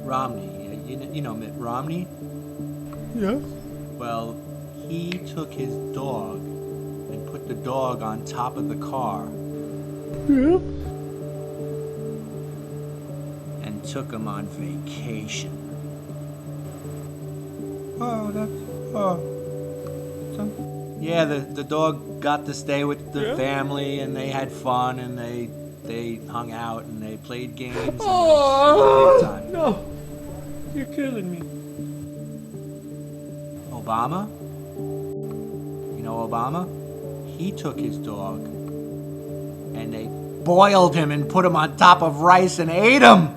Romney. You know Mitt Romney? Yeah. Well, he took his dog and put the dog on top of the car Yeah. and took him on vacation. Yeah, the dog got to stay with the family, and they had fun, and they hung out, and they played games. And it was a great time. No. You're killing me. Obama? You know Obama? He took his dog, and they boiled him and put him on top of rice and ate him.